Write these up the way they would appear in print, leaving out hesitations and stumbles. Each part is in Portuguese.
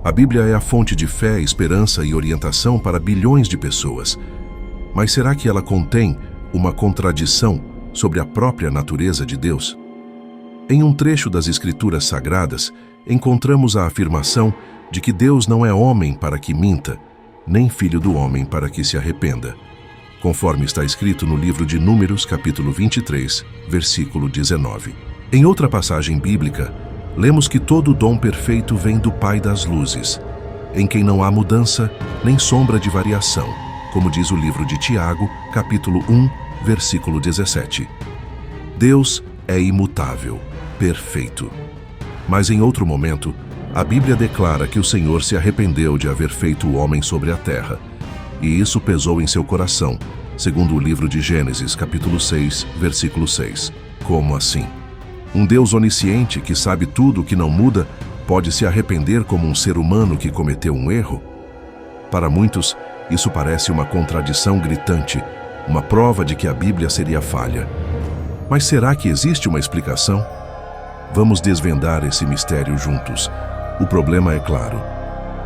A Bíblia é a fonte de fé, esperança e orientação para bilhões de pessoas. Mas será que ela contém uma contradição sobre a própria natureza de Deus? Em um trecho das Escrituras Sagradas, encontramos a afirmação de que Deus não é homem para que minta, nem filho do homem para que se arrependa, conforme está escrito no livro de Números, capítulo 23, versículo 19. Em outra passagem bíblica, lemos que todo dom perfeito vem do Pai das luzes, em quem não há mudança nem sombra de variação, como diz o livro de Tiago, capítulo 1, versículo 17. Deus é imutável, perfeito. Mas em outro momento, a Bíblia declara que o Senhor se arrependeu de haver feito o homem sobre a terra, e isso pesou em seu coração, segundo o livro de Gênesis, capítulo 6, versículo 6. Como assim? Um Deus onisciente que sabe tudo, que não muda, pode se arrepender como um ser humano que cometeu um erro? Para muitos, isso parece uma contradição gritante, uma prova de que a Bíblia seria falha. Mas será que existe uma explicação? Vamos desvendar esse mistério juntos. O problema é claro.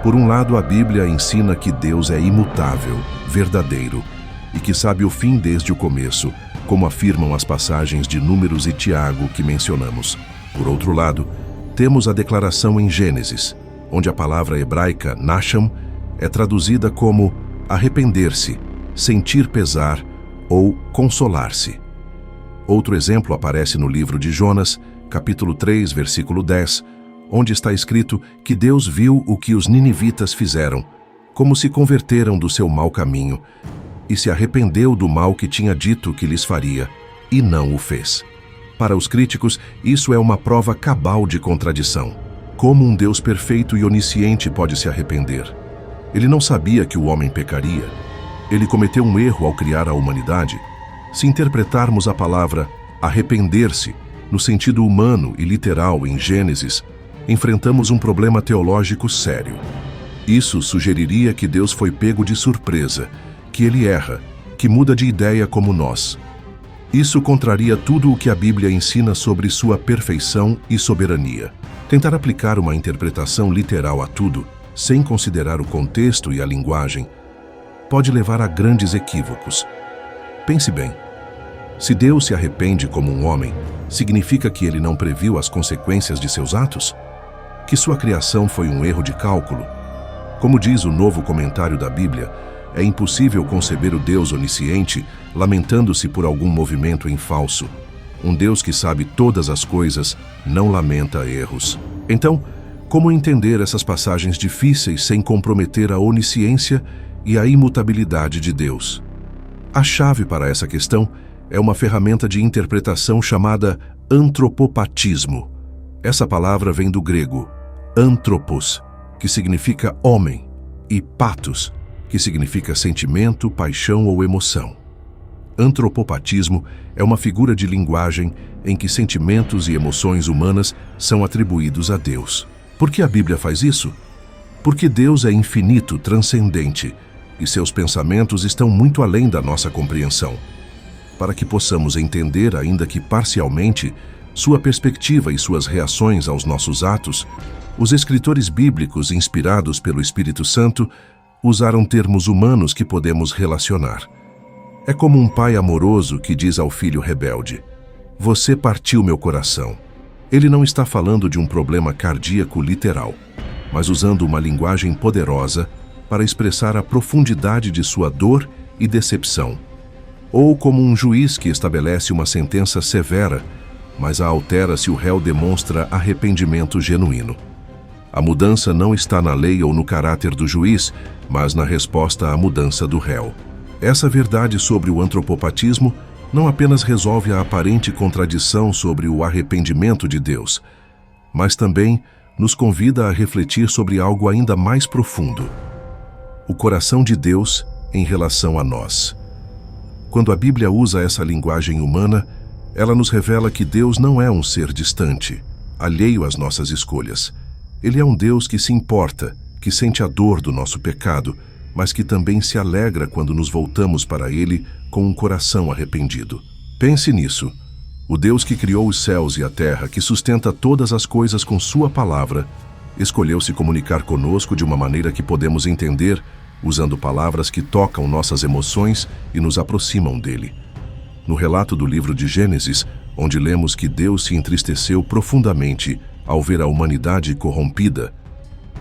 Por um lado, a Bíblia ensina que Deus é imutável, verdadeiro, e que sabe o fim desde o começo, como afirmam as passagens de Números e Tiago que mencionamos. Por outro lado, temos a declaração em Gênesis, onde a palavra hebraica nacham é traduzida como arrepender-se, sentir pesar ou consolar-se. Outro exemplo aparece no livro de Jonas, capítulo 3, versículo 10, onde está escrito que Deus viu o que os ninivitas fizeram, como se converteram do seu mau caminho, e se arrependeu do mal que tinha dito que lhes faria, e não o fez. Para os críticos, isso é uma prova cabal de contradição. Como um Deus perfeito e onisciente pode se arrepender? Ele não sabia que o homem pecaria. Ele cometeu um erro ao criar a humanidade. Se interpretarmos a palavra arrepender-se no sentido humano e literal em Gênesis, enfrentamos um problema teológico sério. Isso sugeriria que Deus foi pego de surpresa, que ele erra, que muda de ideia como nós. Isso contraria tudo o que a Bíblia ensina sobre sua perfeição e soberania. Tentar aplicar uma interpretação literal a tudo, sem considerar o contexto e a linguagem, pode levar a grandes equívocos. Pense bem. Se Deus se arrepende como um homem, significa que ele não previu as consequências de seus atos? Que sua criação foi um erro de cálculo? Como diz o novo comentário da Bíblia, é impossível conceber o Deus onisciente lamentando-se por algum movimento em falso. Um Deus que sabe todas as coisas não lamenta erros. Então, como entender essas passagens difíceis sem comprometer a onisciência e a imutabilidade de Deus? A chave para essa questão é uma ferramenta de interpretação chamada antropopatismo. Essa palavra vem do grego anthropos, que significa homem, e patos, que significa sentimento, paixão ou emoção. Antropopatismo é uma figura de linguagem em que sentimentos e emoções humanas são atribuídos a Deus. Por que a Bíblia faz isso? Porque Deus é infinito, transcendente, e seus pensamentos estão muito além da nossa compreensão. Para que possamos entender, ainda que parcialmente, sua perspectiva e suas reações aos nossos atos, os escritores bíblicos, inspirados pelo Espírito Santo, usaram termos humanos que podemos relacionar. É como um pai amoroso que diz ao filho rebelde: "Você partiu meu coração." Ele não está falando de um problema cardíaco literal, mas usando uma linguagem poderosa para expressar a profundidade de sua dor e decepção. Ou como um juiz que estabelece uma sentença severa, mas a altera se o réu demonstra arrependimento genuíno. A mudança não está na lei ou no caráter do juiz, mas na resposta à mudança do réu. Essa verdade sobre o antropopatismo não apenas resolve a aparente contradição sobre o arrependimento de Deus, mas também nos convida a refletir sobre algo ainda mais profundo: o coração de Deus em relação a nós. Quando a Bíblia usa essa linguagem humana, ela nos revela que Deus não é um ser distante, alheio às nossas escolhas. Ele é um Deus que se importa, que sente a dor do nosso pecado, mas que também se alegra quando nos voltamos para Ele com um coração arrependido. Pense nisso. O Deus que criou os céus e a terra, que sustenta todas as coisas com sua palavra, escolheu se comunicar conosco de uma maneira que podemos entender, usando palavras que tocam nossas emoções e nos aproximam dele. No relato do livro de Gênesis, onde lemos que Deus se entristeceu profundamente ao ver a humanidade corrompida,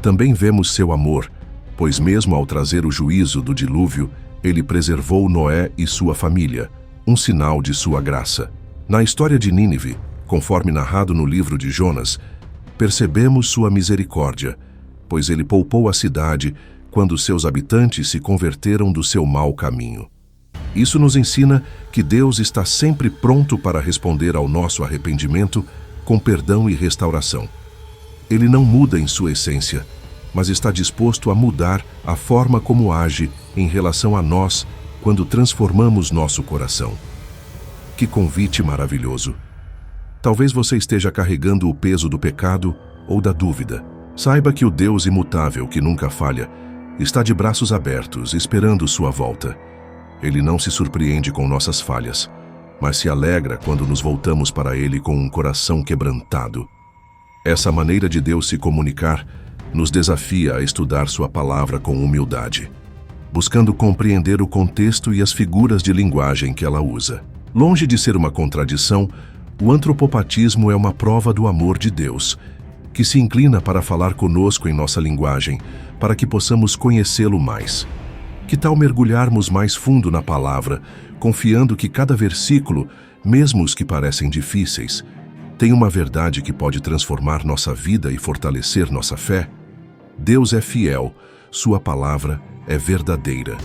também vemos seu amor, pois mesmo ao trazer o juízo do dilúvio, ele preservou Noé e sua família, um sinal de sua graça. Na história de Nínive, conforme narrado no livro de Jonas, percebemos sua misericórdia, pois ele poupou a cidade quando seus habitantes se converteram do seu mau caminho. Isso nos ensina que Deus está sempre pronto para responder ao nosso arrependimento com perdão e restauração. Ele não muda em sua essência, mas está disposto a mudar a forma como age em relação a nós quando transformamos nosso coração. Que convite maravilhoso! Talvez você esteja carregando o peso do pecado ou da dúvida. Saiba que o Deus imutável, que nunca falha, está de braços abertos, esperando sua volta. Ele não se surpreende com nossas falhas, mas se alegra quando nos voltamos para Ele com um coração quebrantado. Essa maneira de Deus se comunicar nos desafia a estudar sua palavra com humildade, buscando compreender o contexto e as figuras de linguagem que ela usa. Longe de ser uma contradição, o antropopatismo é uma prova do amor de Deus, que se inclina para falar conosco em nossa linguagem, para que possamos conhecê-lo mais. Que tal mergulharmos mais fundo na palavra, confiando que cada versículo, mesmo os que parecem difíceis, tem uma verdade que pode transformar nossa vida e fortalecer nossa fé? Deus é fiel, sua palavra é verdadeira,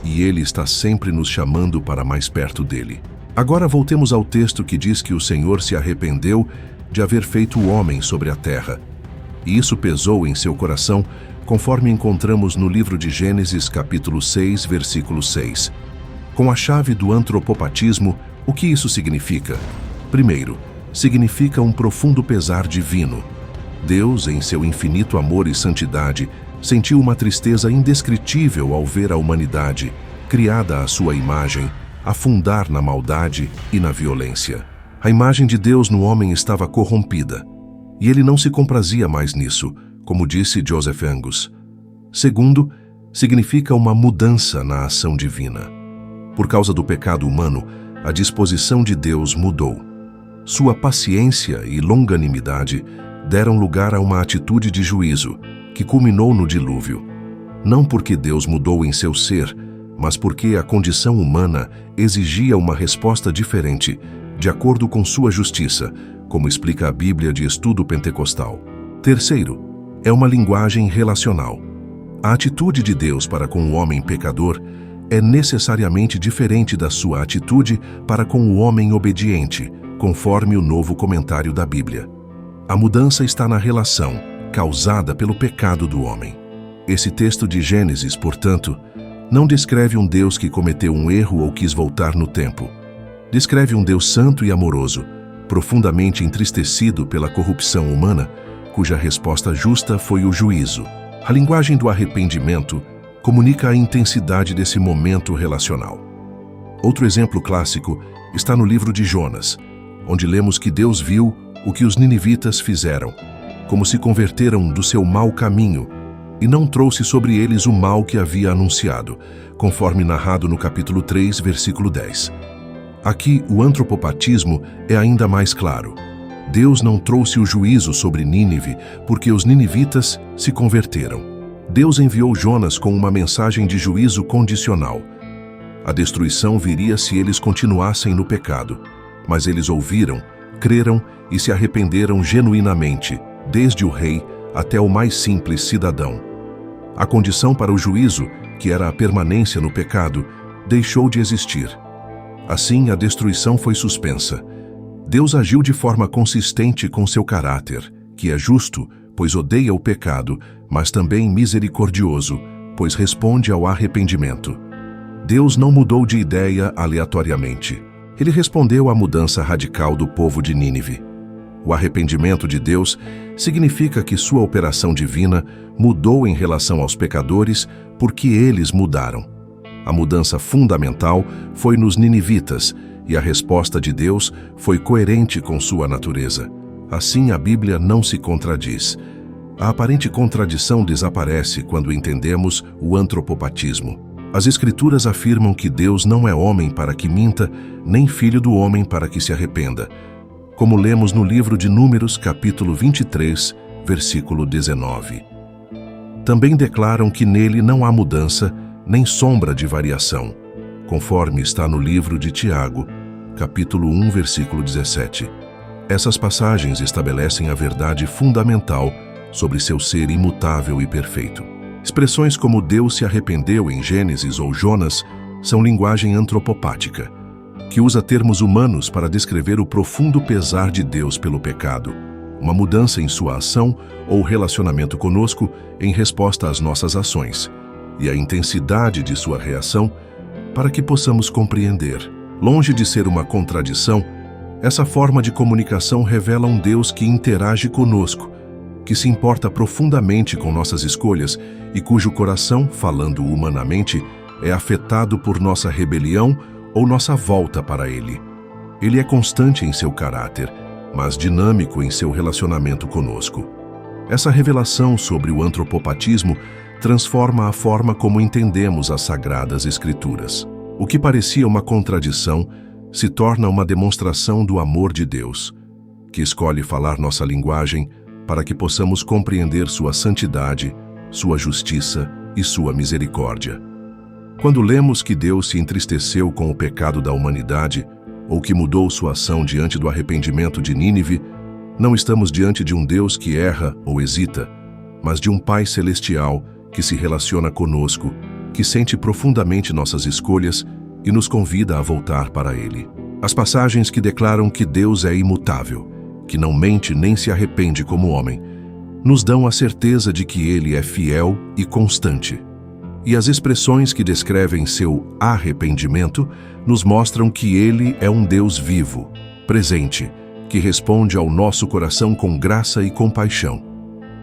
e Ele está sempre nos chamando para mais perto dele. Agora voltemos ao texto que diz que o Senhor se arrependeu de haver feito o homem sobre a terra, e isso pesou em seu coração, conforme encontramos no livro de Gênesis, capítulo 6, versículo 6. Com a chave do antropopatismo, o que isso significa? Primeiro, significa um profundo pesar divino. Deus, em seu infinito amor e santidade, sentiu uma tristeza indescritível ao ver a humanidade, criada à sua imagem, afundar na maldade e na violência. A imagem de Deus no homem estava corrompida, e ele não se comprazia mais nisso, como disse Joseph Angus. Segundo, significa uma mudança na ação divina. Por causa do pecado humano, a disposição de Deus mudou. Sua paciência e longanimidade deram lugar a uma atitude de juízo, que culminou no dilúvio. Não porque Deus mudou em seu ser, mas porque a condição humana exigia uma resposta diferente, de acordo com sua justiça, como explica a Bíblia de Estudo Pentecostal. Terceiro, é uma linguagem relacional. A atitude de Deus para com o homem pecador é necessariamente diferente da sua atitude para com o homem obediente, conforme o novo comentário da Bíblia. A mudança está na relação, causada pelo pecado do homem. Esse texto de Gênesis, portanto, não descreve um Deus que cometeu um erro ou quis voltar no tempo. Descreve um Deus santo e amoroso, profundamente entristecido pela corrupção humana, cuja resposta justa foi o juízo. A linguagem do arrependimento comunica a intensidade desse momento relacional. Outro exemplo clássico está no livro de Jonas, onde lemos que Deus viu o que os ninivitas fizeram, como se converteram do seu mau caminho, e não trouxe sobre eles o mal que havia anunciado, conforme narrado no capítulo 3, versículo 10. Aqui, o antropopatismo é ainda mais claro. Deus não trouxe o juízo sobre Nínive porque os ninivitas se converteram. Deus enviou Jonas com uma mensagem de juízo condicional. A destruição viria se eles continuassem no pecado, mas eles ouviram, creram e se arrependeram genuinamente, desde o rei até o mais simples cidadão. A condição para o juízo, que era a permanência no pecado, deixou de existir. Assim, a destruição foi suspensa. Deus agiu de forma consistente com seu caráter, que é justo, pois odeia o pecado, mas também misericordioso, pois responde ao arrependimento. Deus não mudou de ideia aleatoriamente. Ele respondeu à mudança radical do povo de Nínive. O arrependimento de Deus significa que sua operação divina mudou em relação aos pecadores porque eles mudaram. A mudança fundamental foi nos ninivitas, e a resposta de Deus foi coerente com sua natureza. Assim, a Bíblia não se contradiz. A aparente contradição desaparece quando entendemos o antropopatismo. As Escrituras afirmam que Deus não é homem para que minta, nem filho do homem para que se arrependa, como lemos no livro de Números, capítulo 23, versículo 19. Também declaram que nele não há mudança, nem sombra de variação, conforme está no livro de Tiago, capítulo 1, versículo 17. Essas passagens estabelecem a verdade fundamental sobre seu ser imutável e perfeito. Expressões como Deus se arrependeu em Gênesis ou Jonas são linguagem antropopática, que usa termos humanos para descrever o profundo pesar de Deus pelo pecado, uma mudança em sua ação ou relacionamento conosco em resposta às nossas ações, e a intensidade de sua reação para que possamos compreender. Longe de ser uma contradição, essa forma de comunicação revela um Deus que interage conosco, que se importa profundamente com nossas escolhas e cujo coração, falando humanamente, é afetado por nossa rebelião ou nossa volta para Ele. Ele é constante em seu caráter, mas dinâmico em seu relacionamento conosco. Essa revelação sobre o antropopatismo transforma a forma como entendemos as Sagradas Escrituras. O que parecia uma contradição se torna uma demonstração do amor de Deus, que escolhe falar nossa linguagem para que possamos compreender sua santidade, sua justiça e sua misericórdia. Quando lemos que Deus se entristeceu com o pecado da humanidade, ou que mudou sua ação diante do arrependimento de Nínive, não estamos diante de um Deus que erra ou hesita, mas de um Pai celestial que se relaciona conosco, que sente profundamente nossas escolhas e nos convida a voltar para Ele. As passagens que declaram que Deus é imutável, que não mente nem se arrepende como homem, nos dão a certeza de que Ele é fiel e constante. E as expressões que descrevem seu arrependimento nos mostram que Ele é um Deus vivo, presente, que responde ao nosso coração com graça e compaixão.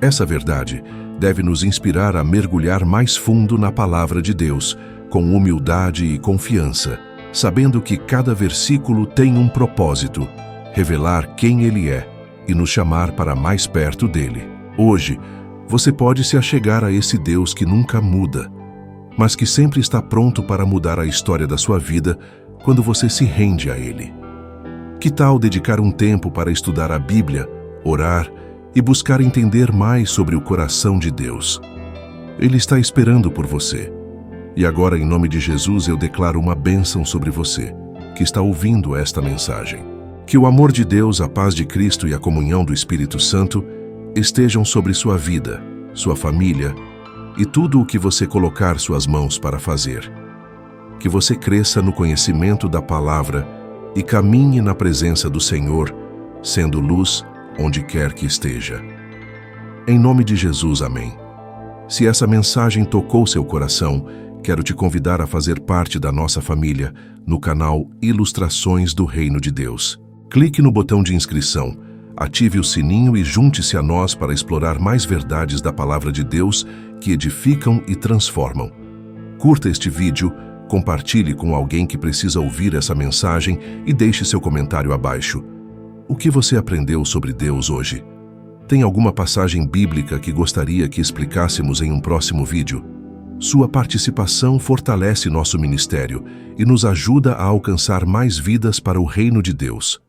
Essa verdade deve nos inspirar a mergulhar mais fundo na palavra de Deus, com humildade e confiança, sabendo que cada versículo tem um propósito: revelar quem Ele é e nos chamar para mais perto dele. Hoje, você pode se achegar a esse Deus que nunca muda, mas que sempre está pronto para mudar a história da sua vida quando você se rende a Ele. Que tal dedicar um tempo para estudar a Bíblia, orar e buscar entender mais sobre o coração de Deus? Ele está esperando por você. E agora, em nome de Jesus, eu declaro uma bênção sobre você, que está ouvindo esta mensagem. Que o amor de Deus, a paz de Cristo e a comunhão do Espírito Santo estejam sobre sua vida, sua família e tudo o que você colocar suas mãos para fazer. Que você cresça no conhecimento da palavra e caminhe na presença do Senhor, sendo luz onde quer que esteja. Em nome de Jesus, amém. Se essa mensagem tocou seu coração, quero te convidar a fazer parte da nossa família no canal Ilustrações do Reino de Deus. Clique no botão de inscrição, ative o sininho e junte-se a nós para explorar mais verdades da Palavra de Deus que edificam e transformam. Curta este vídeo, compartilhe com alguém que precisa ouvir essa mensagem e deixe seu comentário abaixo. O que você aprendeu sobre Deus hoje? Tem alguma passagem bíblica que gostaria que explicássemos em um próximo vídeo? Sua participação fortalece nosso ministério e nos ajuda a alcançar mais vidas para o reino de Deus.